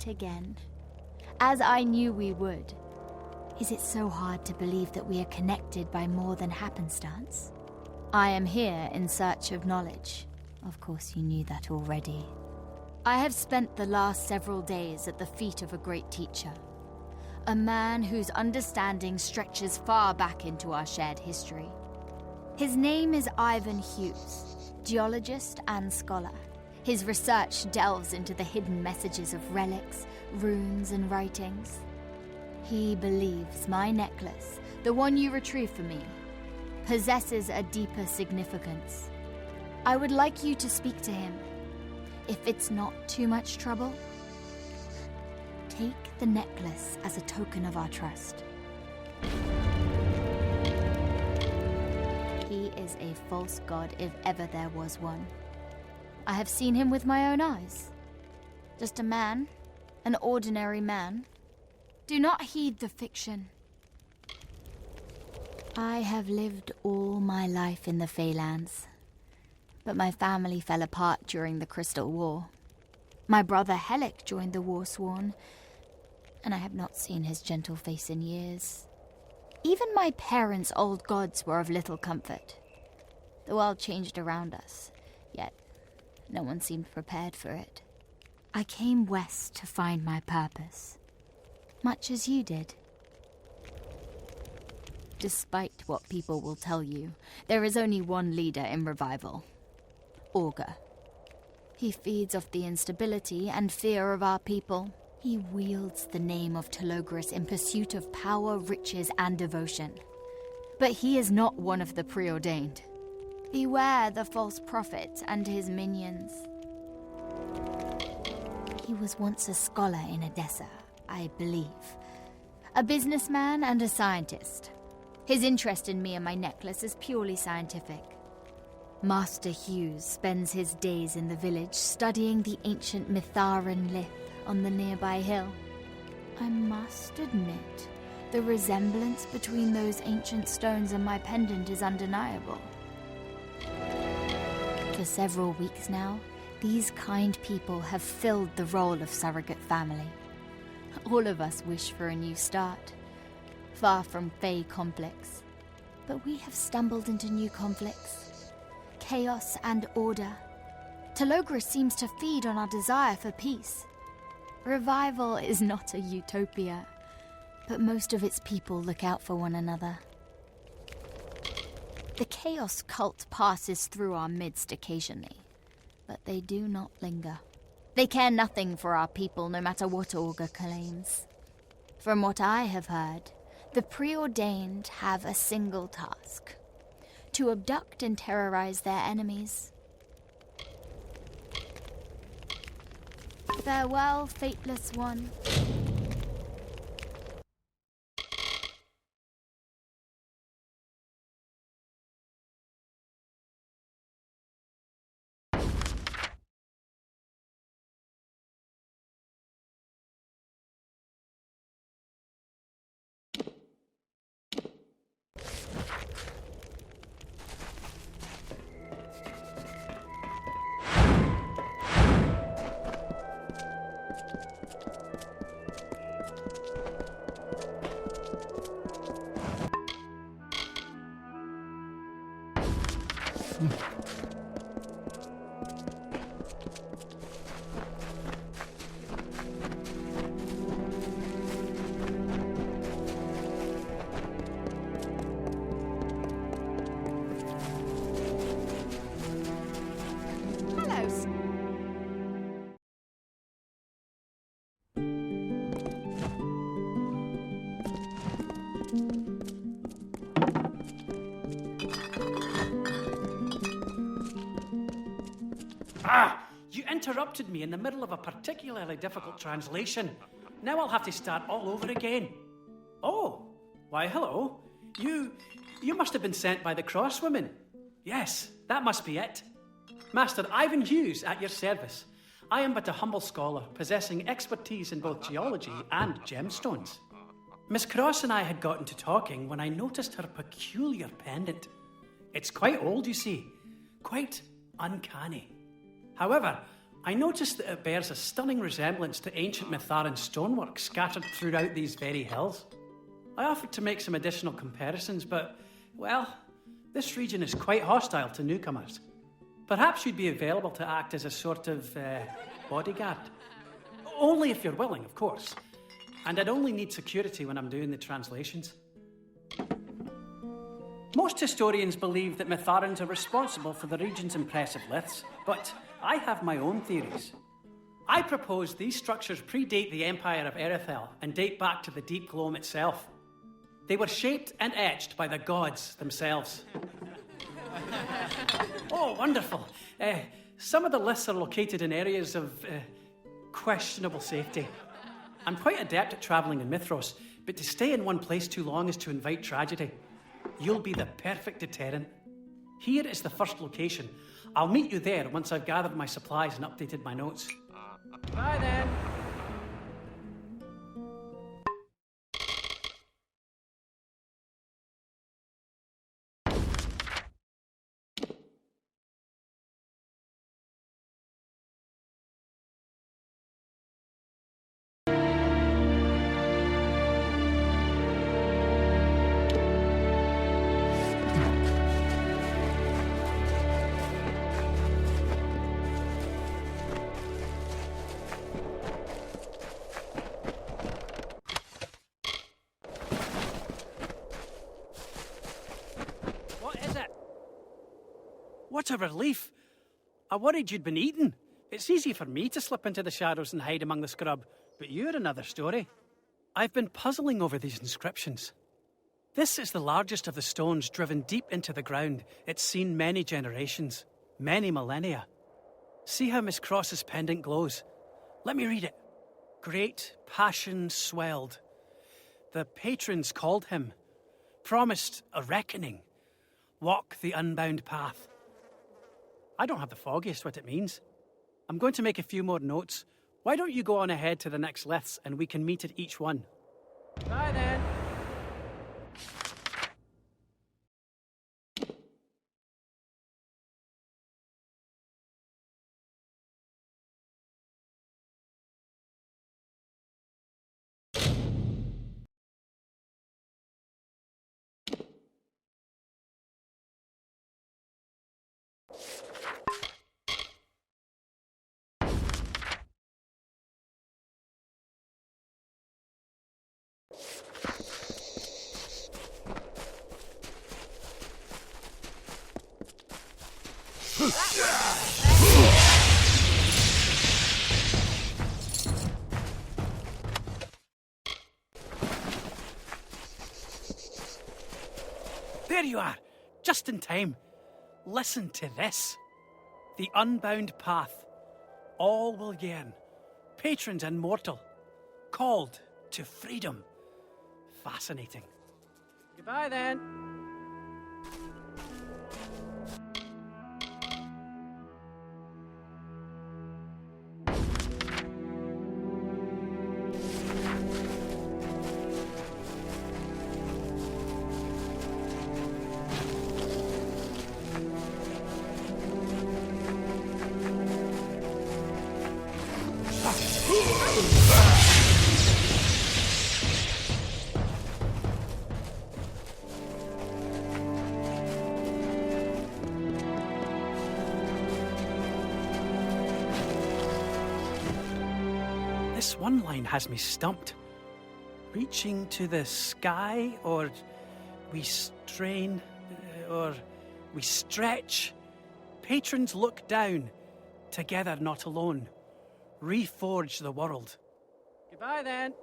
again. As I knew we would. Is it so hard to believe that we are connected by more than happenstance? I am here in search of knowledge. Of course you knew that already. I have spent the last several days at the feet of a great teacher. A man whose understanding stretches far back into our shared history. His name is Ivan Hughes, geologist and scholar. His research delves into the hidden messages of relics, runes, and writings. He believes my necklace, the one you retrieved for me, possesses a deeper significance. I would like you to speak to him. If it's not too much trouble, take the necklace as a token of our trust. He is a false god if ever there was one. I have seen him with my own eyes. Just a man, an ordinary man. Do not heed the fiction. I have lived all my life in the Feylands, but my family fell apart during the Crystal War. My brother Helic joined the Warsworn, and I have not seen his gentle face in years. Even my parents' old gods were of little comfort. The world changed around us, yet no one seemed prepared for it. I came west to find my purpose, much as you did. Despite what people will tell you, there is only one leader in Revival. Augur. He feeds off the instability and fear of our people. He wields the name of Telogris in pursuit of power, riches, and devotion. But he is not one of the preordained. Beware the false prophet and his minions. He was once a scholar in Edessa, I believe. A businessman and a scientist. His interest in me and my necklace is purely scientific. Master Hughes spends his days in the village studying the ancient Mitharan lith on the nearby hill. I must admit, the resemblance between those ancient stones and my pendant is undeniable. For several weeks now, these kind people have filled the role of surrogate family. All of us wish for a new start, far from Fey conflicts. But we have stumbled into new conflicts. Chaos and order. Telogris seems to feed on our desire for peace. Revival is not a utopia, but most of its people look out for one another. The Chaos cult passes through our midst occasionally, but they do not linger. They care nothing for our people, no matter what Augur claims. From what I have heard, the preordained have a single task: to abduct and terrorize their enemies. Farewell, fateless one. You interrupted me in the middle of a particularly difficult translation. Now I'll have to start all over again. Oh, why hello. You must have been sent by the Crosswomen. Yes, that must be it. Master Ivan Hughes at your service. I am but a humble scholar, possessing expertise in both geology and gemstones. Miss Cross and I had gotten to talking when I noticed her peculiar pendant. It's quite old, you see. Quite uncanny. However, I noticed that it bears a stunning resemblance to ancient Mitharan stonework scattered throughout these very hills. I offered to make some additional comparisons, but, well, this region is quite hostile to newcomers. Perhaps you'd be available to act as a sort of bodyguard. Only if you're willing, of course. And I'd only need security when I'm doing the translations. Most historians believe that Mitharans are responsible for the region's impressive liths, but I have my own theories. I propose these structures predate the Empire of Erethel and date back to the Deep Gloam itself. They were shaped and etched by the gods themselves. Oh, wonderful. Some of the liths are located in areas of questionable safety. I'm quite adept at travelling in Mithros, but to stay in one place too long is to invite tragedy. You'll be the perfect deterrent. Here is the first location. I'll meet you there once I've gathered my supplies and updated my notes. Bye then. What a relief. I worried you'd been eaten. It's easy for me to slip into the shadows and hide among the scrub, but you're another story. I've been puzzling over these inscriptions. This is the largest of the stones driven deep into the ground. It's seen many generations, many millennia. See how Miss Cross's pendant glows. Let me read it. Great passion swelled. The patrons called him, promised a reckoning. Walk the unbound path. I don't have the foggiest what it means. I'm going to make a few more notes. Why don't you go on ahead to the next liths and we can meet at each one? Bye then. There you are, just in time. Listen to this. The unbound path. All will yearn. Patrons immortal. Called to freedom. Fascinating. Goodbye then. This one line has me stumped. Reaching to the sky, or we strain, or we stretch. Patrons look down, together not alone. Reforge the world. Goodbye then.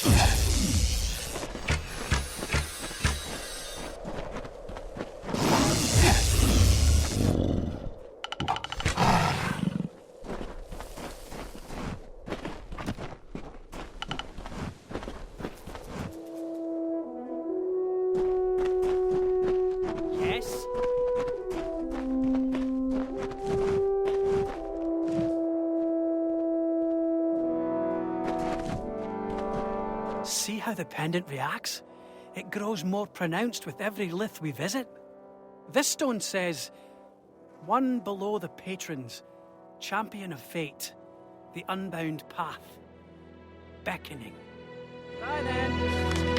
Yes? See how the pendant reacts? It grows more pronounced with every lith we visit. This stone says, "One below the patrons, champion of fate, the unbound path, beckoning." Bye then.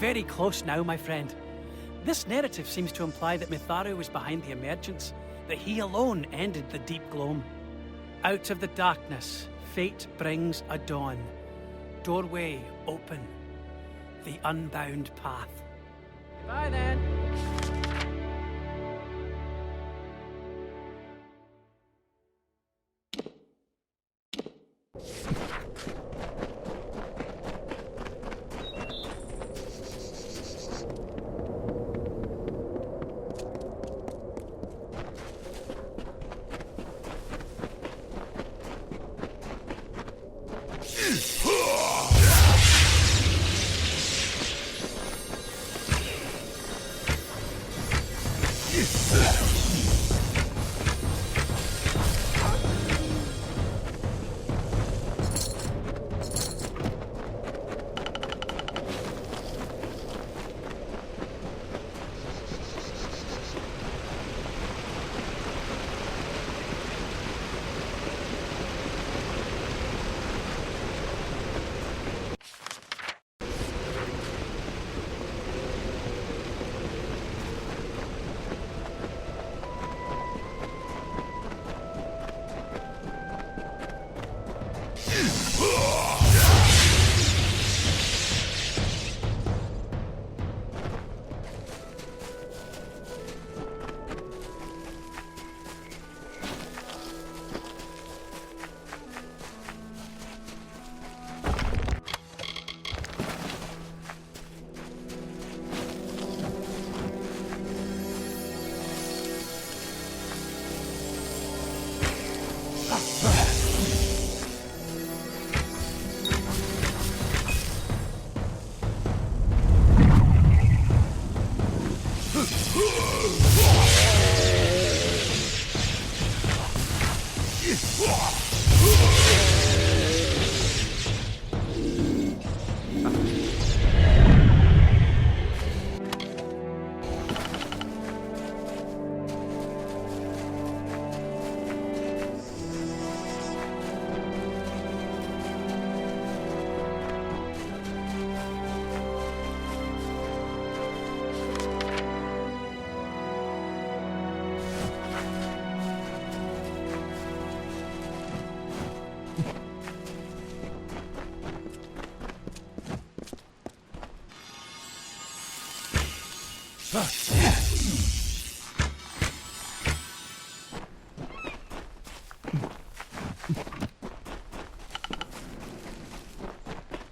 very close now, my friend. This narrative seems to imply that Mitharu was behind the emergence, that he alone ended the deep gloam. Out of the darkness, fate brings a dawn. Doorway open, the unbound path. Bye then.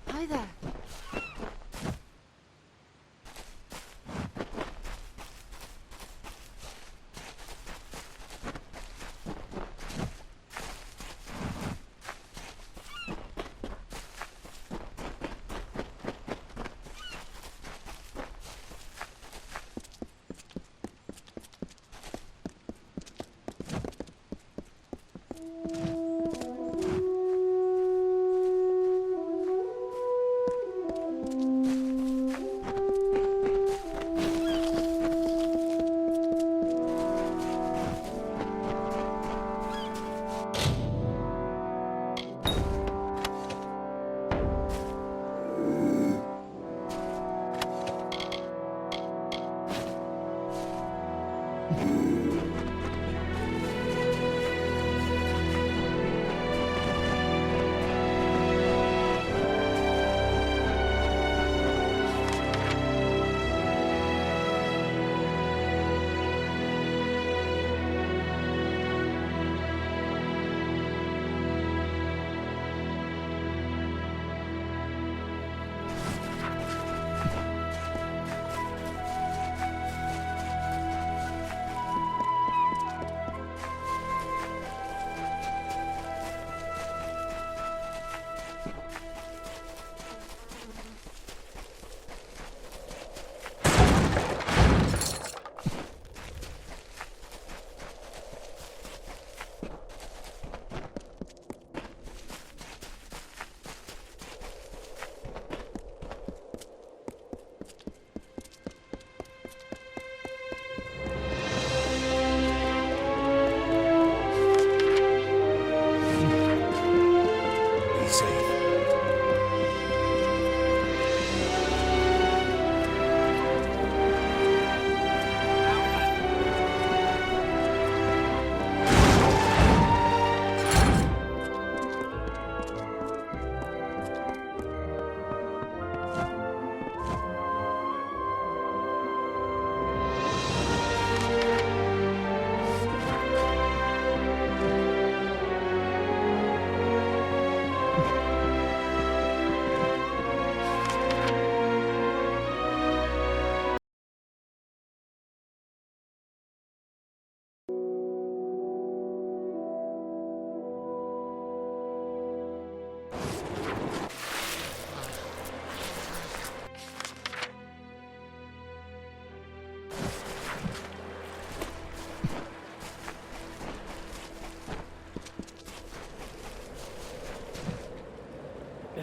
Hi there.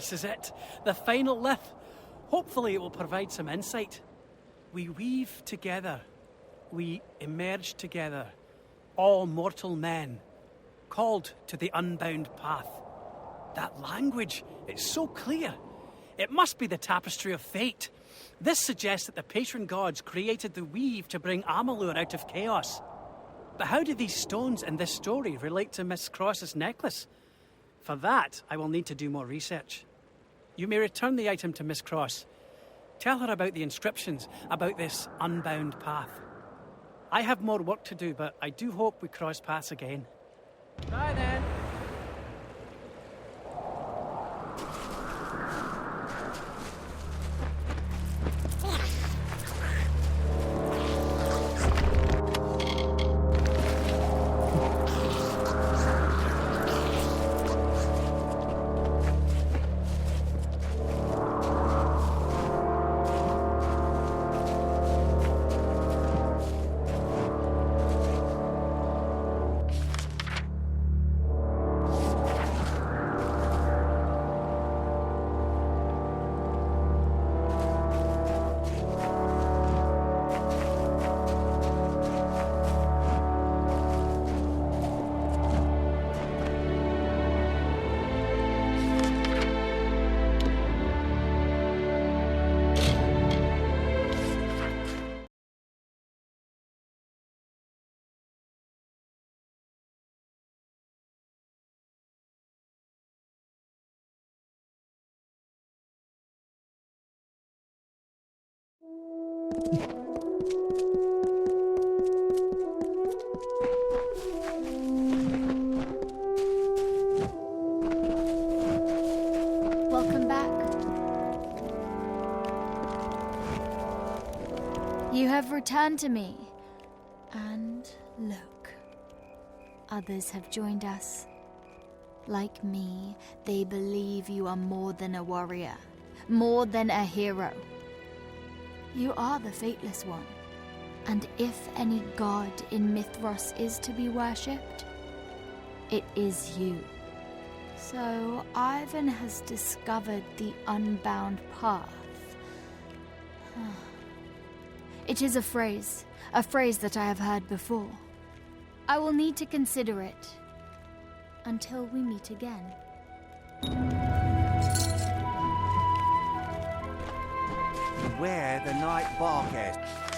This is it. The final lith. Hopefully it will provide some insight. We weave together. We emerge together. All mortal men. Called to the unbound path. That language, it's so clear. It must be the tapestry of fate. This suggests that the patron gods created the weave to bring Amalur out of chaos. But how do these stones in this story relate to Miss Cross's necklace? For that, I will need to do more research. You may return the item to Miss Cross. Tell her about the inscriptions, about this unbound path. I have more work to do, but I do hope we cross paths again. Bye then. Welcome back. You have returned to me. And look, others have joined us. Like me, they believe you are more than a warrior, more than a hero. You are the Fateless One, and if any god in Mithras is to be worshipped, it is you. So Ivan has discovered the unbound path. It is a phrase that I have heard before. I will need to consider it until we meet again. Beware the night barcast.